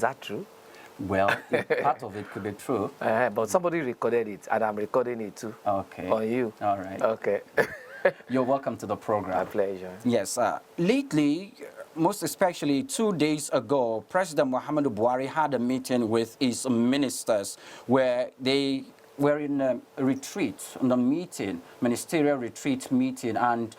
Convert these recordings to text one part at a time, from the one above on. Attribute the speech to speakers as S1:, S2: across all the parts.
S1: that true?
S2: Well, part of it could be true.
S1: But somebody recorded it, and I'm recording it too.
S2: Okay.
S1: On you.
S2: All right.
S1: Okay.
S2: You're welcome to the program.
S1: My pleasure.
S2: Yes. Lately, most especially 2 days ago, President Muhammadu Buhari had a meeting with his ministers where they were in a retreat, on a meeting, ministerial retreat meeting, and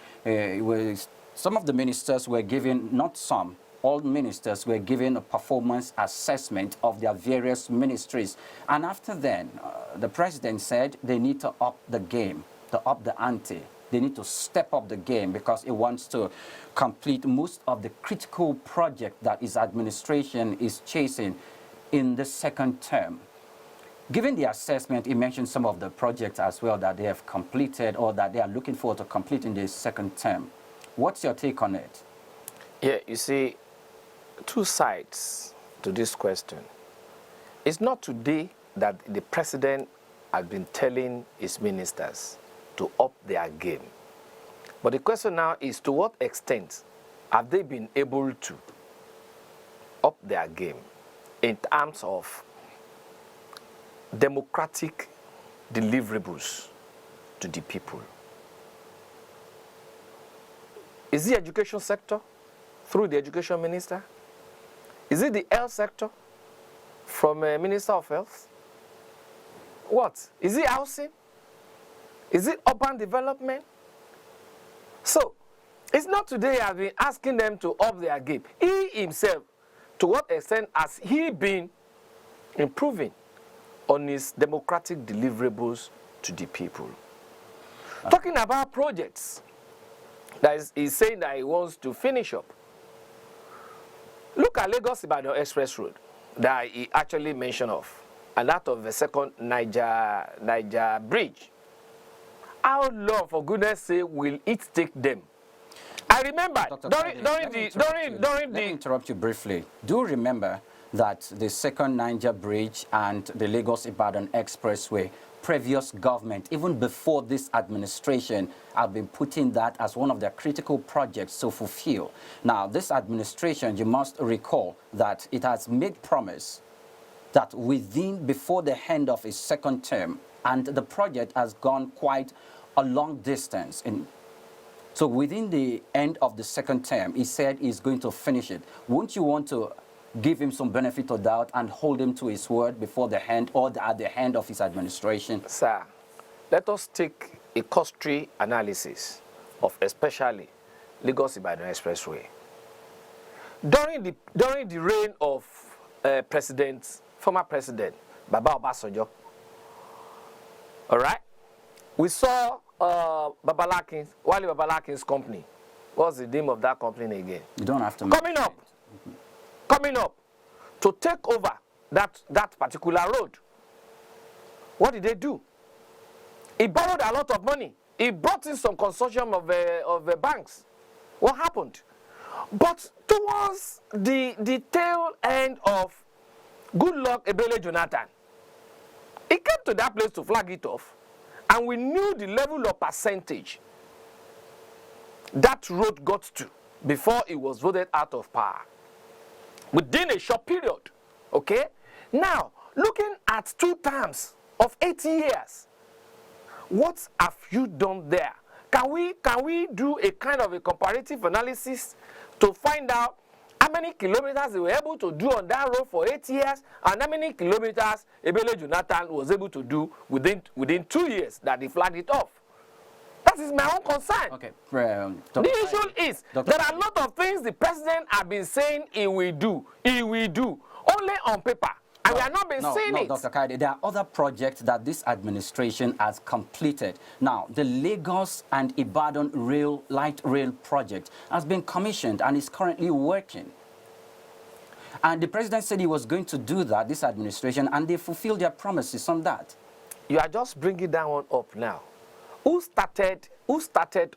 S2: some of the ministers were given, not some, all ministers were given a performance assessment of their various ministries. And after then, the president said they need to up the game, to up the ante. They need to step up the game because he wants to complete most of the critical project that his administration is chasing in the second term. Given the assessment, he mentioned some of the projects as well that they have completed or that they are looking forward to complete in the second term. What's your take on it?
S1: Yeah, you see, two sides to this question. It's not today that the president has been telling his ministers to up their game. But the question now is, to what extent have they been able to up their game in terms of democratic deliverables to the people? Is the education sector through the education minister? Is it the health sector from Minister of Health? What? Is it housing? Is it urban development? So, it's not today I've been asking them to up their game. He himself, to what extent has he been improving on his democratic deliverables to the people? Talking about projects, that is, he's saying that he wants to finish up. Look at Lagos-Ibadan Express Road that he actually mentioned of, and that of the second Niger Bridge. How long, for goodness sake, will it take them? I remember
S2: Let me interrupt you briefly. Do remember that the second Niger Bridge and the Lagos-Ibadan Expressway, previous government, even before this administration, have been putting that as one of their critical projects to fulfill. Now, this administration, you must recall that it has made promise that before the end of its second term, and the project has gone quite a long distance. So within the end of the second term, he said he's going to finish it. Won't you want to give him some benefit of doubt and hold him to his word before the end or at the end of his administration?
S1: Sir, let us take a cost-tree analysis of especially Lagos-Ibadan Expressway. During the reign of former President Baba Obasanjo, all right, we saw Wale Babalakin's company. What's the name of that company again?
S2: You don't have to.
S1: Coming up to take over that particular road. What did they do? He borrowed a lot of money. He brought in some consortium of banks. What happened? But towards the tail end of Goodluck Ebele Jonathan, he came to that place to flag it off, and we knew the level of percentage that road got to before it was voted out of power within a short period. Okay? Now, looking at 2 terms of 80 years, what have you done there? Can we do a kind of a comparative analysis to find out how many kilometers they were able to do on that road for 8 years, and how many kilometers Ebele Jonathan was able to do within 2 years that he flagged it off? That is my own concern.
S2: Okay.
S1: The issue is there are a lot of things the president has been saying he will do, only on paper. And we are not been seeing it.
S2: Dr. Kaide, there are other projects that this administration has completed. Now, the Lagos and Ibadan light rail project has been commissioned and is currently working. And the president said he was going to do that, this administration, and they fulfilled their promises on that.
S1: You are just bringing that one up now. Who started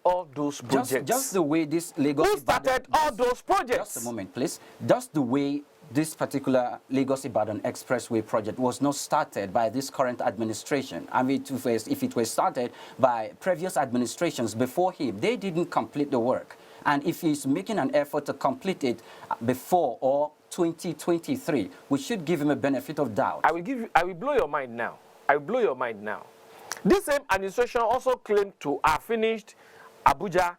S1: all those projects?
S2: Just the way this Lagos...
S1: Who started all those projects?
S2: Just a moment, please. Just the way this particular Lagos-Ibadan Expressway project was not started by this current administration. I mean, if it was started by previous administrations before him, they didn't complete the work. And if he's making an effort to complete it before or 2023. We should give him a benefit of doubt.
S1: I will blow your mind now. I will blow your mind now. This same administration also claimed to have finished Abuja,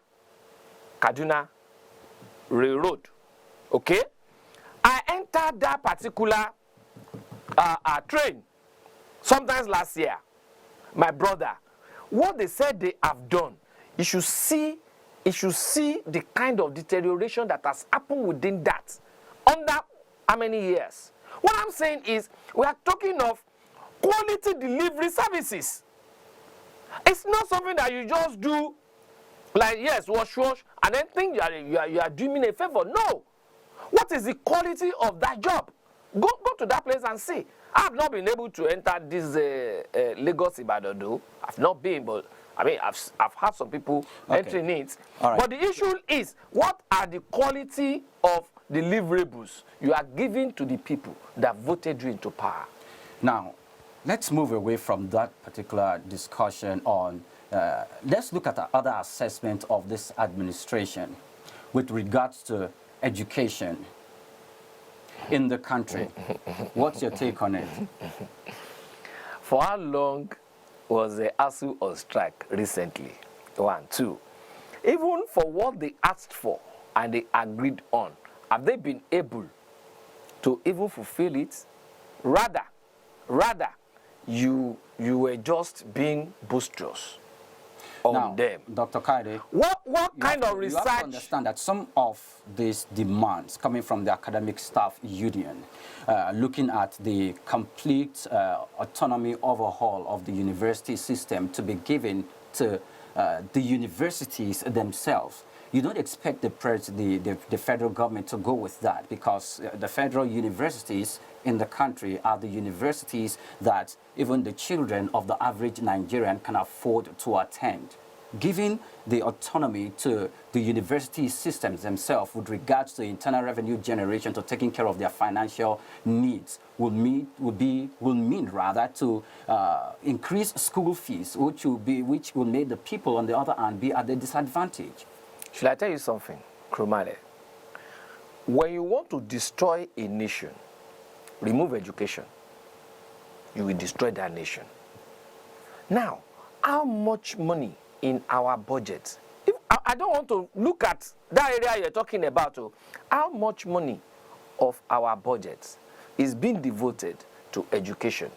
S1: Kaduna Railroad. Okay? I entered that particular train sometimes last year. My brother, what they said they have done, you should see the kind of deterioration that has happened within that. Under how many years? What I'm saying is, we are talking of quality delivery services. It's not something that you just do like, yes, wash, and then think you are doing me a favor. No. What is the quality of that job? Go to that place and see. I have not been able to enter this Lagos Ibadan though. I've not been, but I mean, I've had some people entering it.
S2: All right.
S1: But the issue is, what are the quality of deliverables you are giving to the people that voted you into power?
S2: Now, let's move away from that particular discussion on, let's look at the other assessment of this administration with regards to education in the country. What's your take on it?
S1: For how long was the ASUU on strike recently? 1, 2. Even for what they asked for and they agreed on, have they been able to even fulfill it? Rather, you were just being boisterous on
S2: now,
S1: them.
S2: Dr. Kaide,
S1: What kind of research?
S2: You have to understand that some of these demands coming from the academic staff union, looking at the complete autonomy overhaul of the university system to be given to the universities themselves. You don't expect the federal government to go with that, because the federal universities in the country are the universities that even the children of the average Nigerian can afford to attend. Giving the autonomy to the university systems themselves with regards to internal revenue generation, to taking care of their financial needs, will mean rather to increase school fees, which will make the people on the other hand be at a disadvantage.
S1: Should I tell you something, Krumale? When you want to destroy a nation, remove education, you will destroy that nation. Now, how much money in our budget? I don't want to look at that area you're talking about. How much money of our budget is being devoted to education?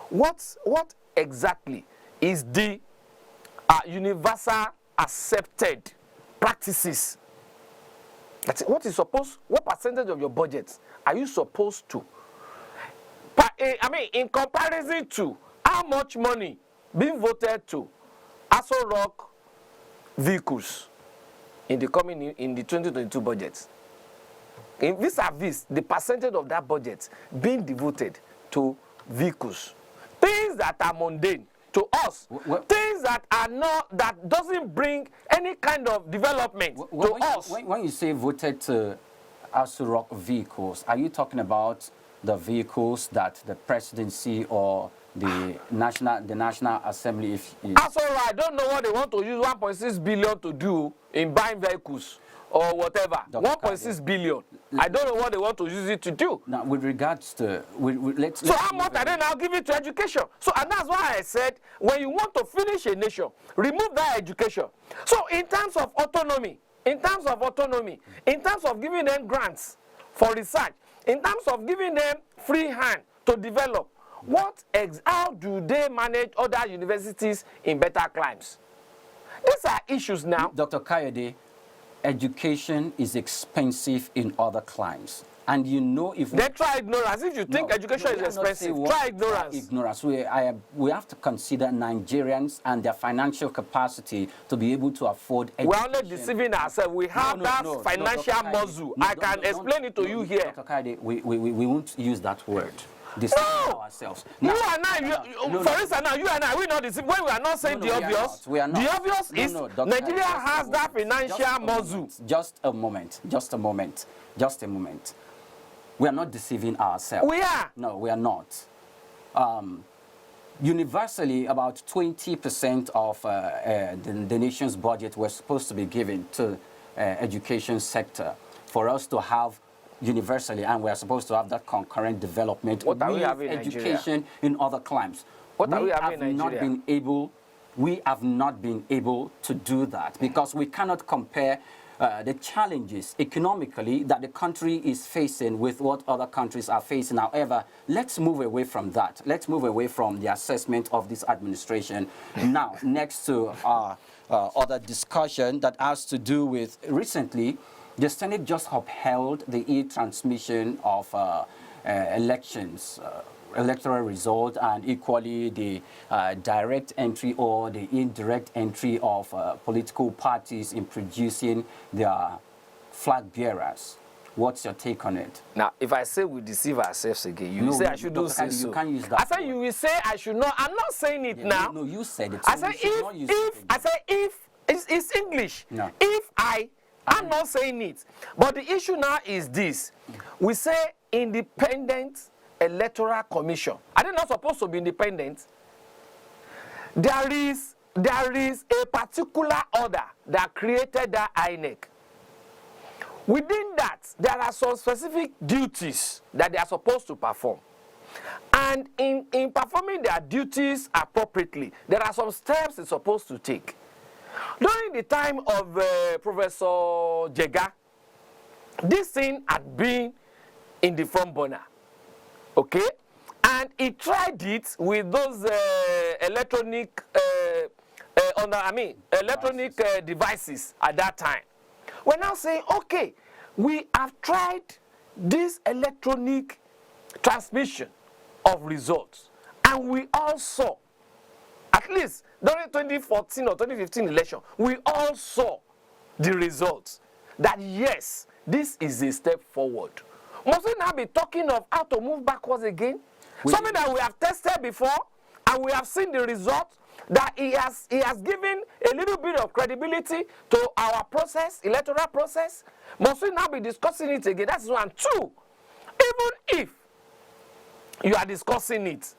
S1: What exactly is the universal accepted practices? What percentage of your budget are you supposed to? I mean, in comparison to how much money being voted to ASUU Rock vehicles in the 2022 budget. In vis-a-vis, the percentage of that budget being devoted to vehicles, things that are mundane to us, things that are not, that doesn't bring any kind of development to us.
S2: When you say voted to ASUU Rock vehicles, are you talking about the vehicles that the presidency or the National Assembly is?
S1: I don't know what they want to use 1.6 billion to do in buying vehicles or whatever. 1.6 billion. I don't know what they want to use it to do.
S2: Now, with regards to,
S1: so how much are they now giving to education? So, and that's why I said, when you want to finish a nation, remove that education. So, in terms of autonomy, in terms of giving them grants for research, in terms of giving them free hand to develop, how do they manage other universities in better climes? These are issues now.
S2: Dr. Kayode, education is expensive in other climes. And you know, if
S1: they try ignorance. If you think education is expensive, try ignorance.
S2: We have to consider Nigerians and their financial capacity to be able to afford education.
S1: We're only deceiving ourselves. We have financial muscle. I can explain it to you here.
S2: Dr. Kayode, we won't use that word. Ourselves.
S1: Now, you and I, for instance, now you and I, we not deceive. When we are not saying the obvious,
S2: we are not.
S1: The obvious is Nigeria has that financial muscle.
S2: Just a moment. We are not deceiving ourselves.
S1: We are.
S2: No, we are not. Universally, about 20% of the nation's budget was supposed to be given to education sector for us to have universally, and we are supposed to have that concurrent development
S1: What are we
S2: with
S1: having in Nigeria?
S2: education in other climes.
S1: What are we having in
S2: not
S1: Nigeria?
S2: been able, we have not been able to do that because we cannot compare the challenges economically that the country is facing with what other countries are facing. However, let's move away from that. Let's move away from the assessment of this administration. Now, next to our other discussion that has to do with recently, the Senate just upheld the e-transmission of elections, electoral result, and equally the direct entry or the indirect entry of political parties in producing their flag bearers. What's your take on it?
S1: Now, if I say we deceive ourselves again, you will say I shouldn't say so.
S2: You can't use that.
S1: I say you will say I should not. I'm not saying it now.
S2: No, you said it.
S1: I say if it's English.
S2: No.
S1: I'm not saying it. But the issue now is this. We say independent Electoral Commission. Are they not supposed to be independent? There is a particular order that created that INEC. Within that, there are some specific duties that they are supposed to perform. And in performing their duties appropriately, there are some steps they're supposed to take. During the time of Professor Jega, this thing had been in the front burner. Okay? And he tried it with those electronic devices at that time. We're now saying, okay, we have tried this electronic transmission of results, and we all saw, at least during 2014 or 2015 election, we all saw the results that yes, this is a step forward. Must we now be talking of how to move backwards again? Something that we have tested before and we have seen the result, that he has given a little bit of credibility to our process, electoral process. Must we now be discussing it again? That's one. Two, even if you are discussing it,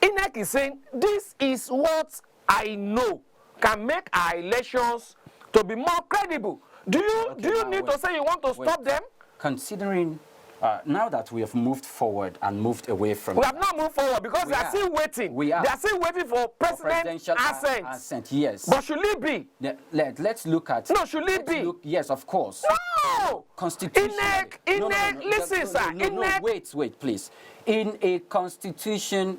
S1: INEC is saying this is what I know can make our elections to be more credible. Do you need to say you want to stop them?
S2: Considering now that we have moved forward and moved away from...
S1: We have not moved forward because they are still waiting.
S2: We are.
S1: They are still waiting for presidential assent.
S2: Yes.
S1: But should it be?
S2: Let's look at...
S1: No, should it be?
S2: Yes, of course.
S1: No!
S2: Constitution.
S1: INEC, listen, sir.
S2: No, wait, please. In a constitutional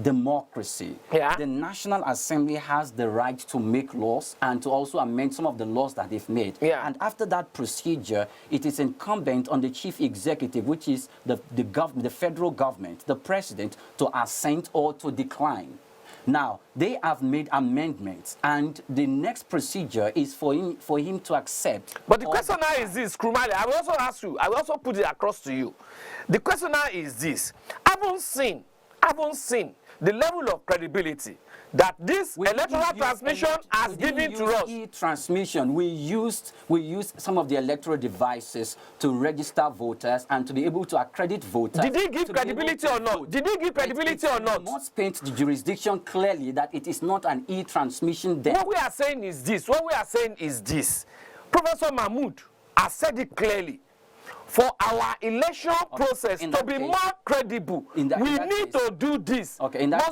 S2: democracy, the National Assembly has the right to make laws and to also amend some of the laws that they've made. And after that procedure, it is incumbent on the chief executive, which is the federal government, the president, to assent or to decline. Now, they have made amendments, and the next procedure is for him to accept.
S1: But the question now is this, Krumali, I will also ask you, I will also put it across to you. The question now is this. I haven't seen the level of credibility that this electoral transmission has given to us.
S2: E-transmission, we used some of the electoral devices to register voters and to be able to accredit voters.
S1: Did he give credibility or not? Did he give credibility or not?
S2: We must paint the jurisdiction clearly that it is not an e-transmission there.
S1: What we are saying is this. Professor Mahmoud has said it clearly. For our election process to be more credible, we need to do this.
S2: Okay, let's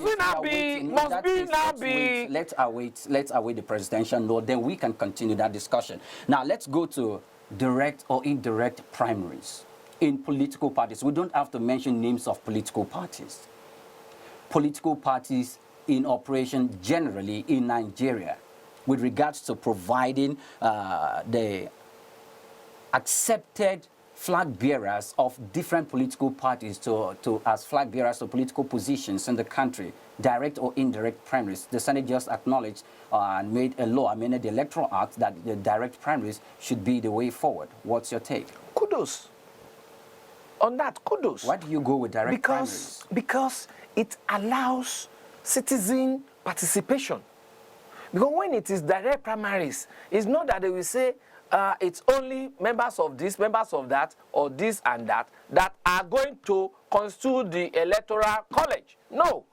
S2: await the presidential law, then we can continue that discussion. Now let's go to direct or indirect primaries in political parties. We don't have to mention names of political parties. Political parties in operation generally in Nigeria with regards to providing the accepted flag bearers of different political parties as flag bearers of political positions in the country, direct or indirect primaries. The Senate just acknowledged and made a law, amended the Electoral Act, that the direct primaries should be the way forward. What's your take?
S1: Kudos. On that, kudos.
S2: Why do you go with direct primaries?
S1: Because it allows citizen participation. Because when it is direct primaries, it's not that they will say, it's only members of this, members of that, or this and that are going to constitute the electoral college. No.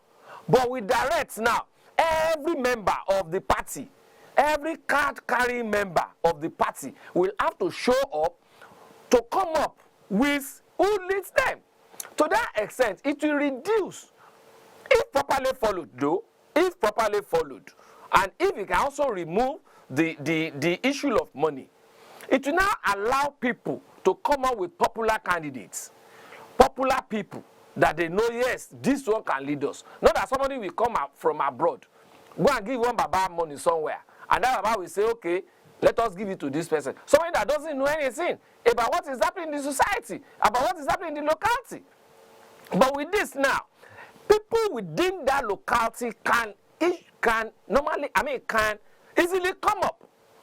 S1: But with direct now, every member of the party every card-carrying member of the party will have to show up to come up with who leads them. To that extent, it will reduce, if properly followed though, if properly followed, and if it can also remove the issue of money, it will now allow people to come up with popular candidates, popular people that they know, yes, this one can lead us. Not that somebody will come out from abroad, go and give one Baba money somewhere, and that Baba will say, okay, let us give it to this person. Somebody that doesn't know anything about what is happening in the society, about what is happening in the locality. But with this now, people within that locality can easily come up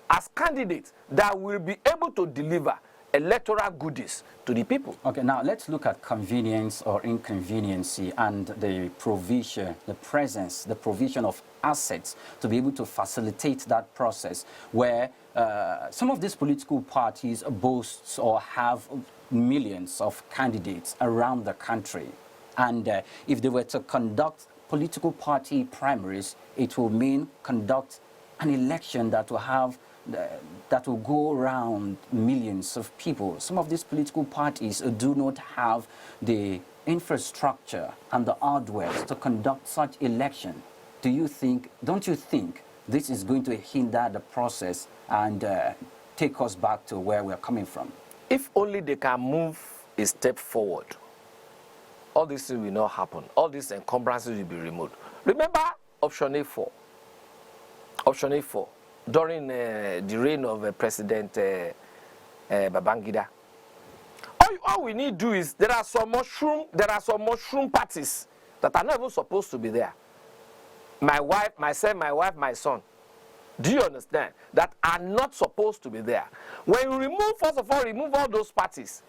S1: as candidates that will be able to deliver electoral goodies to the people.
S2: Okay, now let's look at convenience or inconveniency and the provision, the presence, the provision of assets to be able to facilitate that process, where some of these political parties boast or have millions of candidates around the country. And if they were to conduct political party primaries, it will mean conduct an election that will have that will go around millions of people. Some of these political parties do not have the infrastructure and the hardware to conduct such election. Don't you think this is going to hinder the process and take us back to where we're coming from?
S1: If only they can move a step forward, all these things will not happen. All these encumbrances will be removed. Remember option A4. Option A4. During the reign of President Babangida. All we need to do is there are some mushroom parties that are not even supposed to be there. My wife, my son. Do you understand? That are not supposed to be there. When you remove, first of all, remove all those parties,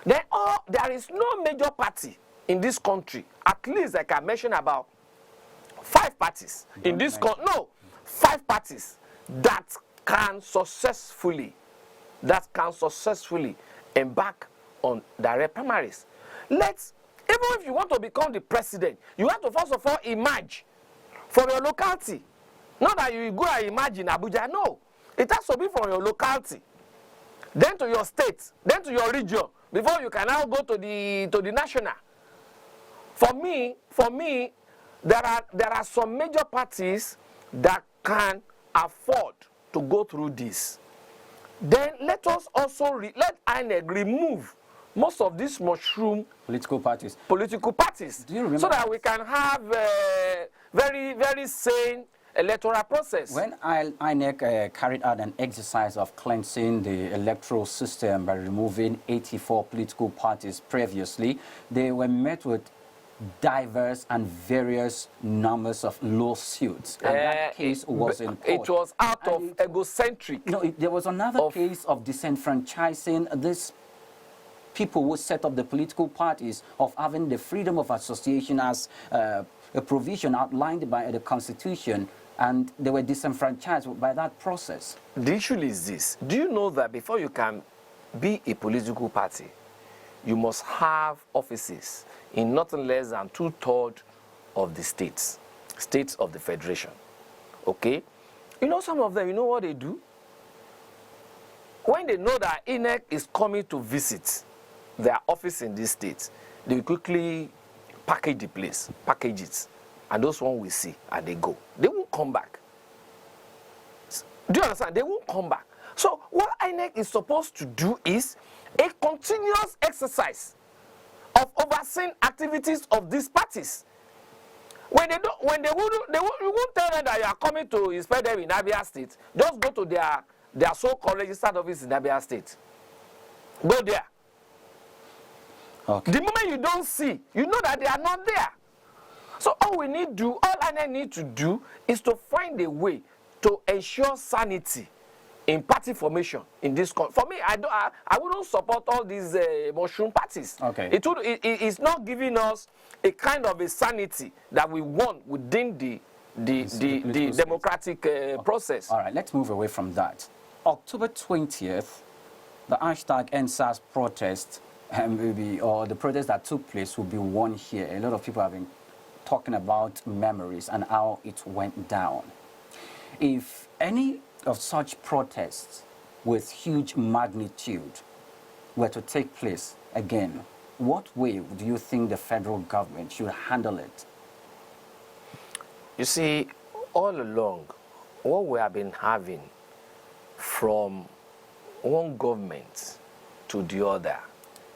S1: then there is no major party in this country. At least I can mention about 5 parties in this country. No, 5 parties that can successfully embark on direct primaries. Even if you want to become the president, you have to first of all emerge from your locality. Not that you go and emerge in Abuja. No, it has to be from your locality, then to your state, then to your region, before you can now go to the national. For me, there are some major parties that can afford to go through this. Then let us also let INEC remove most of these mushroom
S2: political parties.
S1: Do you remember so that we can have a very, very sane electoral process?
S2: When INEC carried out an exercise of cleansing the electoral system by removing 84 political parties previously, they were met with diverse and various numbers of lawsuits, and that case was in court.
S1: It was out of egocentric.
S2: No, there was another case of disenfranchising these people who set up the political parties, of having the freedom of association as a provision outlined by the Constitution, and they were disenfranchised by that process.
S1: The issue is this: do you know that before you can be a political party, you must have offices in nothing less than 2/3 of the states of the federation? Okay? You know, some of them, you know what they do? When they know that INEC is coming to visit their office in this state, they will quickly package the place, package it, and those ones will see, and they go. They won't come back. Do you understand? They won't come back. So what INEC is supposed to do is a continuous exercise of overseeing activities of these parties. You won't tell them that you are coming to inspect them in Abia State. Just go to their so-called registered office in Abia State. Go there.
S2: Okay.
S1: The moment you don't see, you know that they are not there. So all I need to do is to find a way to ensure sanity in party formation in this country. For me, I wouldn't support all these mushroom parties.
S2: Okay.
S1: It's not giving us a kind of a sanity that we want within the democratic process.
S2: All right, let's move away from that. October 20th, the hashtag #EndSARS protest, or the protest that took place, will be won here. A lot of people have been talking about memories and how it went down. if any of such protests with huge magnitude were to take place again, what way do you think the federal government should handle it?
S1: You see, all along, what we have been having from one government to the other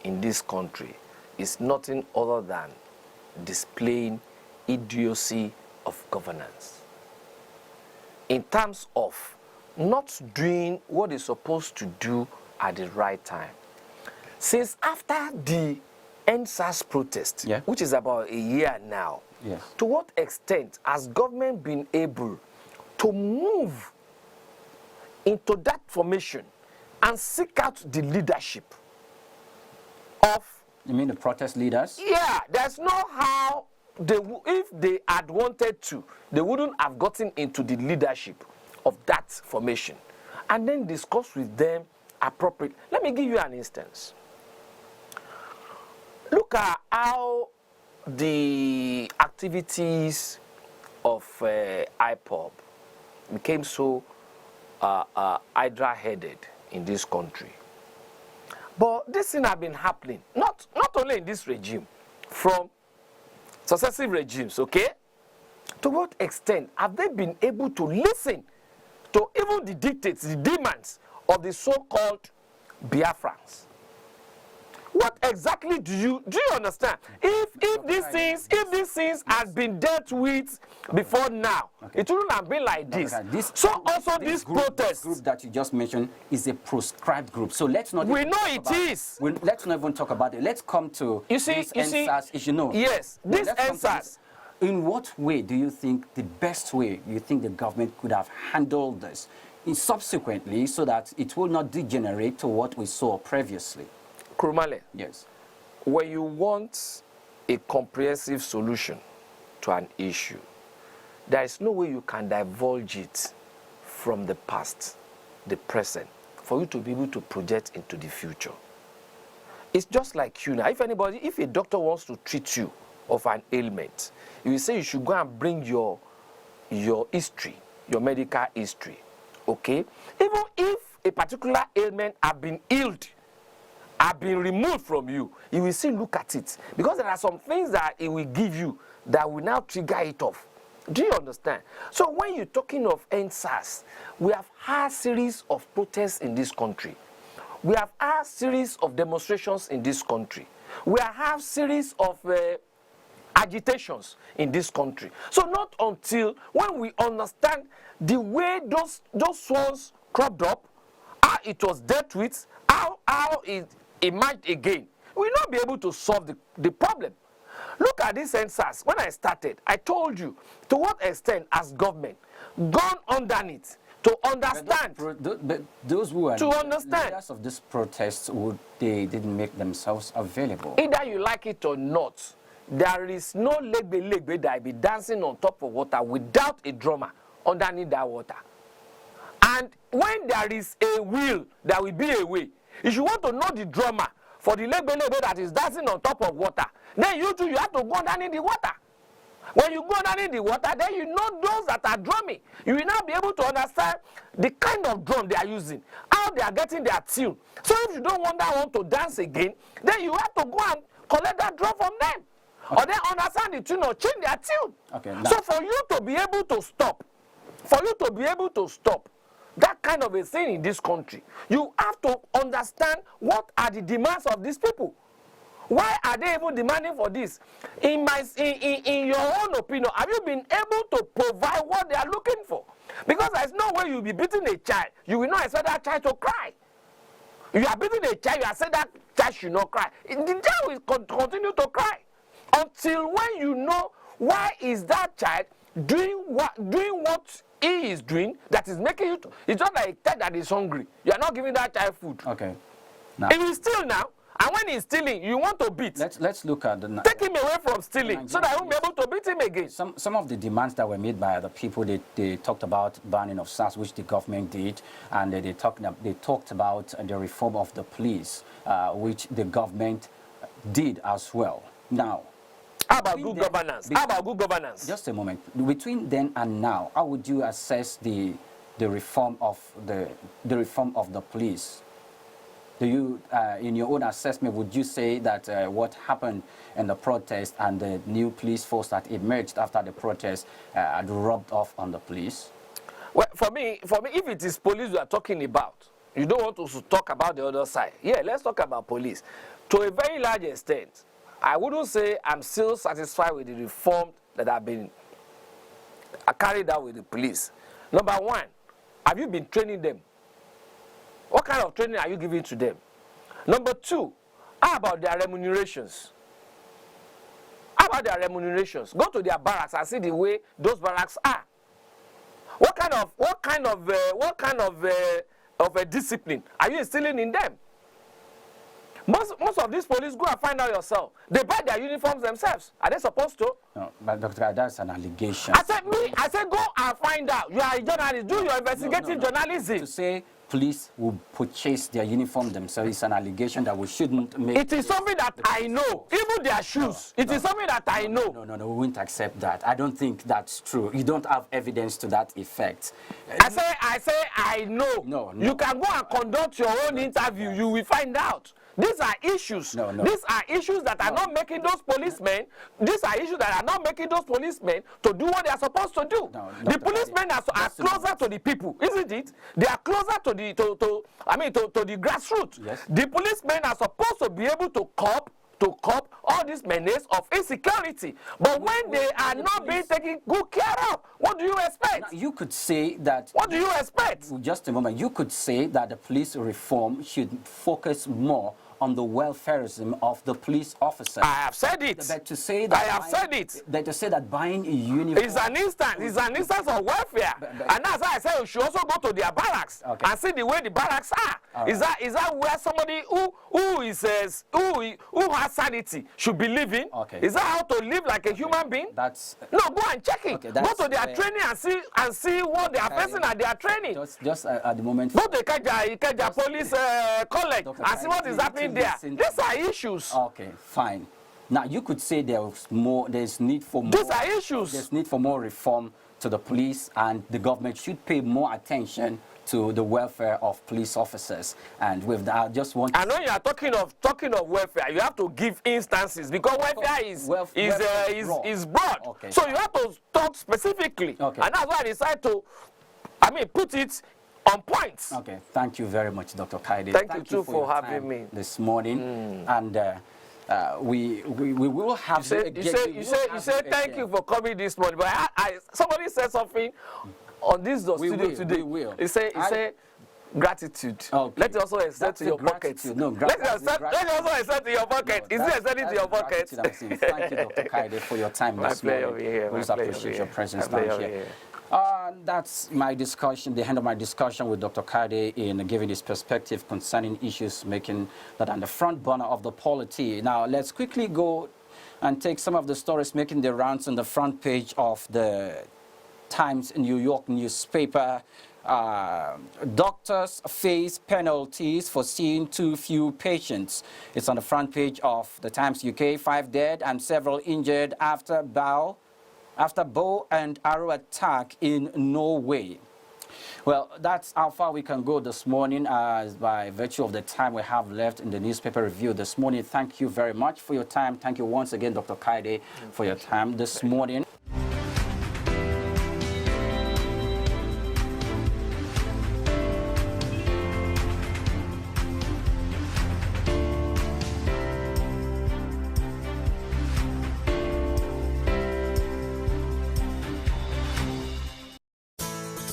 S1: in this country is nothing other than displaying idiocy of governance. In terms of not doing what it's supposed to do at the right time. Since after the NSAS protest,
S2: Yeah.
S1: which is about a year now,
S2: Yes.
S1: to what extent has government been able to move into that formation and seek out the leadership of...
S2: You mean the protest leaders?
S1: Yeah, there's no how if they had wanted to, they wouldn't have gotten into the leadership of that formation and then discuss with them appropriately. Let me give you an instance. Look at how the activities of IPOB became so hydra-headed in this country. But this thing has been happening, not only in this regime, from successive regimes, okay? To what extent have they been able to listen to even the dictates, the demands of the so-called Biafrans? What exactly do you understand? If these things had been dealt with before now, it wouldn't have been like this. This
S2: group,
S1: protest.
S2: This group that you just mentioned is a proscribed group. So let's not.
S1: We know it is.
S2: Let's not even talk about it. Let's come to this NSAS issue. No.
S1: Yes, this NSAS.
S2: In what way do you think the best way you think the government could have handled this subsequently so that it will not degenerate to what we saw previously?
S1: Kurumale,
S2: yes.
S1: When you want a comprehensive solution to an issue, there is no way you can divulge it from the past, the present, for you to be able to project into the future. It's just like you now. If a doctor wants to treat you of an ailment, you will say you should go and bring your history, your medical history, okay? Even if a particular ailment has been healed, have been removed from you, you will still look at it. Because there are some things that it will give you that will now trigger it off. Do you understand? So when you're talking of NSAS, we have had a series of protests in this country. We have had a series of demonstrations in this country. We have had a series of agitations in this country. So not until when we understand the way those ones cropped up, how it was dealt with, how it emerged again, we will not be able to solve the problem. Look at this NSAS. When I started, I told you to what extent has government gone underneath to understand.
S2: Those who are
S1: to understand.
S2: leaders of this protest, they didn't make themselves available.
S1: Either you like it or not, there is no legbe that will be dancing on top of water without a drummer underneath that water. And when there is a will, there will be a way. If you want to know the drummer for the legbe that is dancing on top of water, then you too, you have to go underneath the water. When you go underneath the water, then you know those that are drumming. You will now be able to understand the kind of drum they are using, how they are getting their tune. So if you don't want that one to dance again, then you have to go and collect that drum from them. Okay. Or then understand the tune or change their tune.
S2: Okay,
S1: so for you to be able to stop, that kind of a thing in this country, you have to understand what are the demands of these people. Why are they even demanding for this? In your own opinion, have you been able to provide what they are looking for? Because there's no way you'll be beating a child. You will not expect that child to cry. You are beating a child, you are saying that child should not cry. The child will continue to cry until when you know why is that child doing what he is doing that is making you. It's not like a child that is hungry. You are not giving that child food.
S2: Okay. Now,
S1: if he steal now, and when he's stealing, you want to beat.
S2: Let's look at the.
S1: Take him away from stealing, so that I won't be able to beat him again.
S2: Some of the demands that were made by other people, they talked about banning of SARS, which the government did, and they talked about the reform of the police, which the government did as well. Now,
S1: How about good governance? How about good governance?
S2: Just a moment. Between then and now, how would you assess the reform of the police? Do you, in your own assessment, would you say that what happened in the protest and the new police force that emerged after the protest had rubbed off on the police?
S1: Well, for me, if it is police we are talking about, you don't want to talk about the other side. Yeah, let's talk about police. To a very large extent, I wouldn't say I'm still satisfied with the reform that have been carried out with the police. Number one, have you been training them? What kind of training are you giving to them? Number two, how about their remunerations? How about their remunerations? Go to their barracks and see the way those barracks are. What kind of a discipline are you instilling in them? Most of these police, go and find out yourself. They buy their uniforms themselves. Are they supposed to?
S2: No, but Dr. that's an allegation.
S1: I said go and find out. You are a journalist. Do your investigative journalism.
S2: To say police will purchase their uniform themselves is an allegation that we shouldn't make.
S1: It is something that I know. Even their shoes. It is something that I know.
S2: No, we won't accept that. I don't think that's true. You don't have evidence to that effect.
S1: I say I know.
S2: No.
S1: You can go and conduct your own interview. You will find out. These are issues.
S2: No.
S1: These are issues that are not making those policemen. These are issues that are not making those policemen to do what they are supposed to do. The policemen are closer to the people, isn't it? They are closer to the the grassroots.
S2: Yes.
S1: The policemen are supposed to be able to cope all these menace of insecurity. But when they are not being taken good care of, what do you expect?
S2: Now, you could say that...
S1: What do you expect?
S2: Just a moment. You could say that the police reform should focus more on the welfareism of the police officers.
S1: I have said it.
S2: But to say that
S1: I have said it.
S2: That to say that buying a uniform...
S1: It's an instance of welfare. And that's why I said you should also go to their barracks and see the way the barracks are. Is that where somebody who has sanity should be living?
S2: Okay.
S1: Is that how to live like a human being?
S2: That's...
S1: No, go and check it.
S2: Okay,
S1: go to their training and see what they are facing at their training.
S2: Just at the moment...
S1: Go to Ikeja Police College and see what is happening there. These are issues.
S2: Okay, fine. Now you could say there's need for more.
S1: These are issues.
S2: There's need for more reform to the police, and the government should pay more attention to the welfare of police officers. And with that, I just want.
S1: And when you are talking of welfare, you have to give instances, because welfare is broad.
S2: Okay.
S1: So you have to talk specifically.
S2: Okay.
S1: And that's why I decided to, put it on points.
S2: Okay, thank you very much, Dr. Kaide.
S1: Thank you too for having me
S2: this morning. And we will have.
S1: You say thank you for coming this morning. But somebody said something on this studio today.
S2: We will.
S1: He said gratitude.
S2: Okay.
S1: Let it also extend to your pocket.
S2: No,
S1: let it also extend to your pocket. Is it extending to your pocket?
S2: Thank you, Dr. Kaide, for your time this morning. We just appreciate your presence down here. That's my discussion, the end of my discussion with Dr. Kaide in giving his perspective concerning issues making that on the front burner of the polity. Now, let's quickly go and take some of the stories making the rounds on the front page of the Times New York newspaper. Doctors face penalties for seeing too few patients. It's on the front page of the Times UK. 5 dead and several injured after bow and arrow attack in Norway. Well, that's how far we can go this morning, as by virtue of the time we have left in the newspaper review this morning. Thank you very much for your time. Thank you once again, Dr. Kaide, for your time this morning.